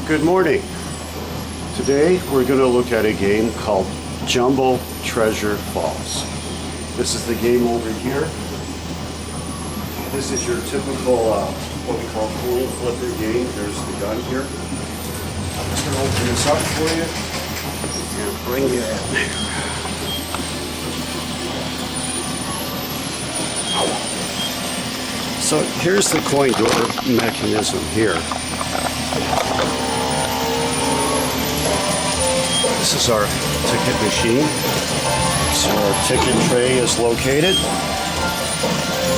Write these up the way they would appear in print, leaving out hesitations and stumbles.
Good morning. Today we're going to look at a game called Jumbo Treasure Falls. This is the game over here. This is your typical what we call coin flipper game. There's the gun here. I'm just going to open this up for you and bring it in. So here's the coin door mechanism here. This is our ticket machine. So our ticket tray is located.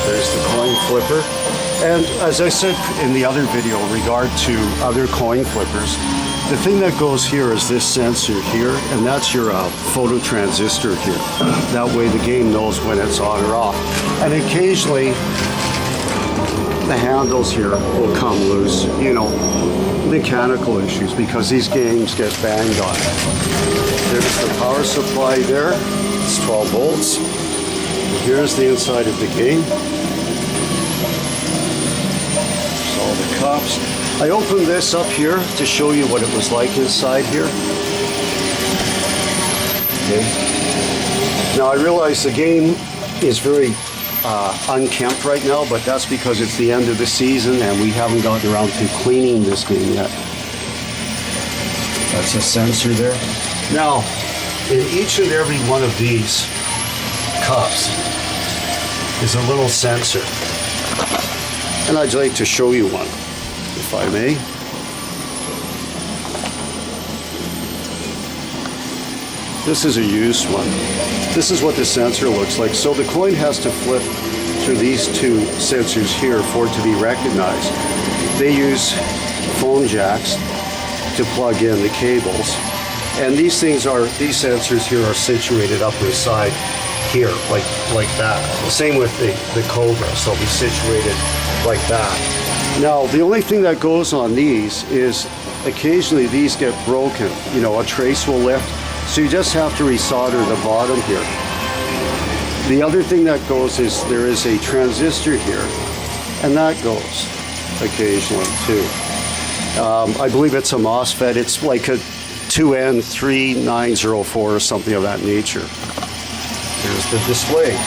There's the coin flipper. And as I said in the other video in regard to other coin flippers, the thing that goes here is this sensor here, and that's your photo transistor here. That way the game knows when it's on or off. And occasionally the handles here will come loose, you know, mechanical issues because these games get banged on. There's the power supply there. It's 12 volts. Here's the inside of the game. There's all the cups. I opened this up here to show you what it was like inside here. Okay. Now I realize the game is very unkempt right now, but that's because it's the end of the season and we haven't gotten around to cleaning this game yet. That's a sensor there. Now, in each and every one of these cups is a little sensor. And I'd like to show you one, if I may. This is a used one. This is what the sensor looks like. So the coin has to flip through these two sensors here for it to be recognized. They use phone jacks to plug in the cables. And these sensors here are situated up inside here, like that. Same with the Cobra, so they'll be situated like that. Now, the only thing that goes on these is occasionally these get broken. You know, a trace will lift. So you just have to resolder the bottom here. The other thing that goes is there is a transistor here, and that goes occasionally too. I believe it's a MOSFET. It's like a 2N3904 or something of that nature. Here's the display.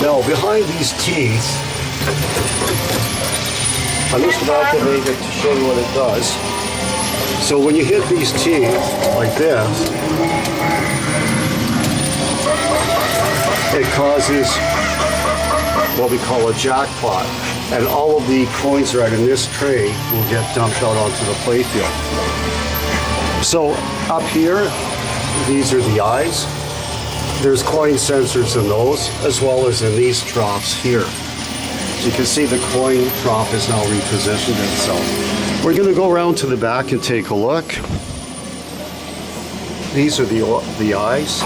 Now behind these teeth, I'm just going to activate it to show you what it does. So when you hit these teeth like this, it causes what we call a jackpot. And all of the coins right in this tray will get dumped out onto the playfield. So up here, these are the eyes. There's coin sensors in those, as well as in these troughs here. So you can see the coin trough has now repositioned itself. We're going to go around to the back and take a look. These are the eyes.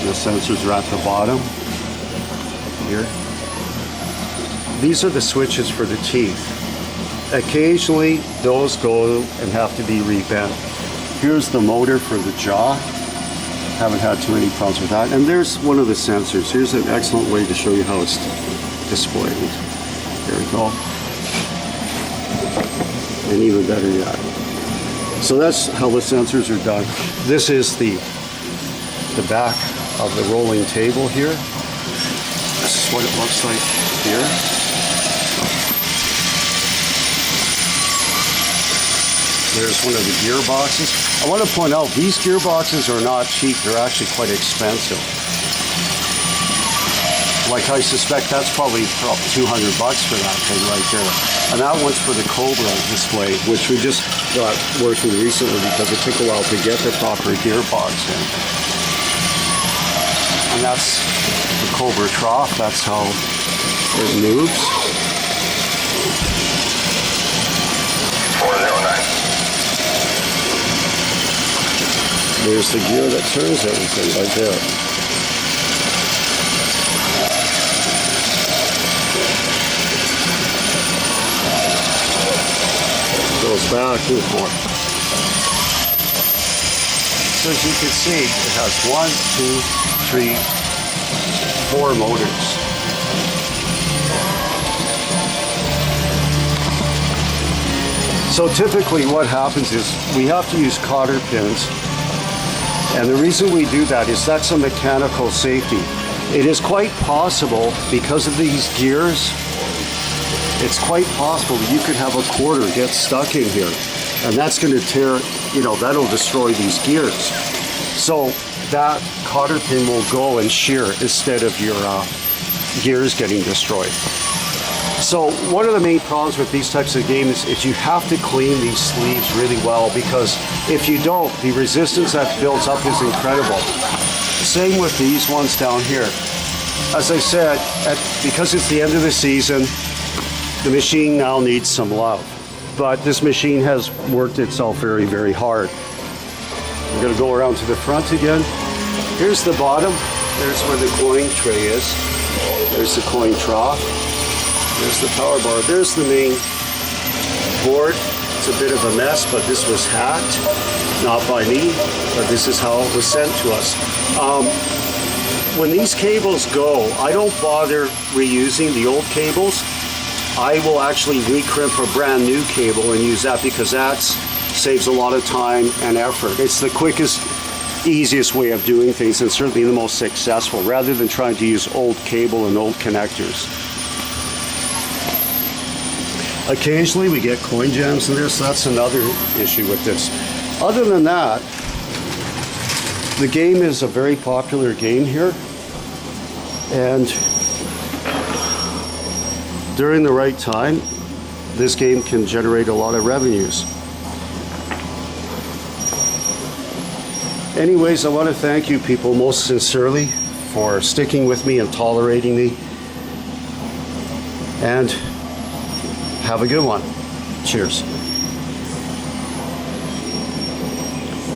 The sensors are at the bottom here. These are the switches for the teeth. Occasionally those go and have to be rebent. Here's the motor for the jaw. Haven't had too many problems with that. And there's one of the sensors. Here's an excellent way to show you how it's displayed. There we go. And even better yet. So that's how the sensors are done. This is the back of the rolling table here. This is what it looks like here. There's one of the gearboxes. I want to point out, these gearboxes are not cheap. They're actually quite expensive. Like I suspect that's probably $200 for that thing right there. And that one's for the Cobra display, which we just got working recently because it took a while to get the proper gearbox in. And that's the Cobra trough. That's how it moves. 409. There's the gear that turns everything right there. Goes back and forth. So as you can see, it has 1, 2, 3, 4 motors. So typically what happens is we have to use cotter pins. And the reason we do that is that's a mechanical safety. It is quite possible, because of these gears, it's quite possible that you could have a quarter get stuck in here. And that's going to tear, that'll destroy these gears. So that cotter pin will go and shear instead of your gears getting destroyed. So one of the main problems with these types of games is you have to clean these sleeves really well, because if you don't, the resistance that builds up is incredible. Same with these ones down here. As I said, because it's the end of the season, the machine now needs some love. But this machine has worked itself very, very hard. We're going to go around to the front again. Here's the bottom. There's where the coin tray is. There's the coin trough. There's the power bar. There's the main board. It's a bit of a mess, but this was hacked. Not by me, but this is how it was sent to us. When these cables go, I don't bother reusing the old cables. I will actually recrimp a brand new cable and use that, because that saves a lot of time and effort. It's the quickest, easiest way of doing things, and certainly the most successful, rather than trying to use old cable and old connectors. Occasionally we get coin jams in there, so that's another issue with this. Other than that, the game is a very popular game here, and during the right time, this game can generate a lot of revenues. Anyways, I want to thank you people most sincerely for sticking with me and tolerating me. And have a good one. Cheers.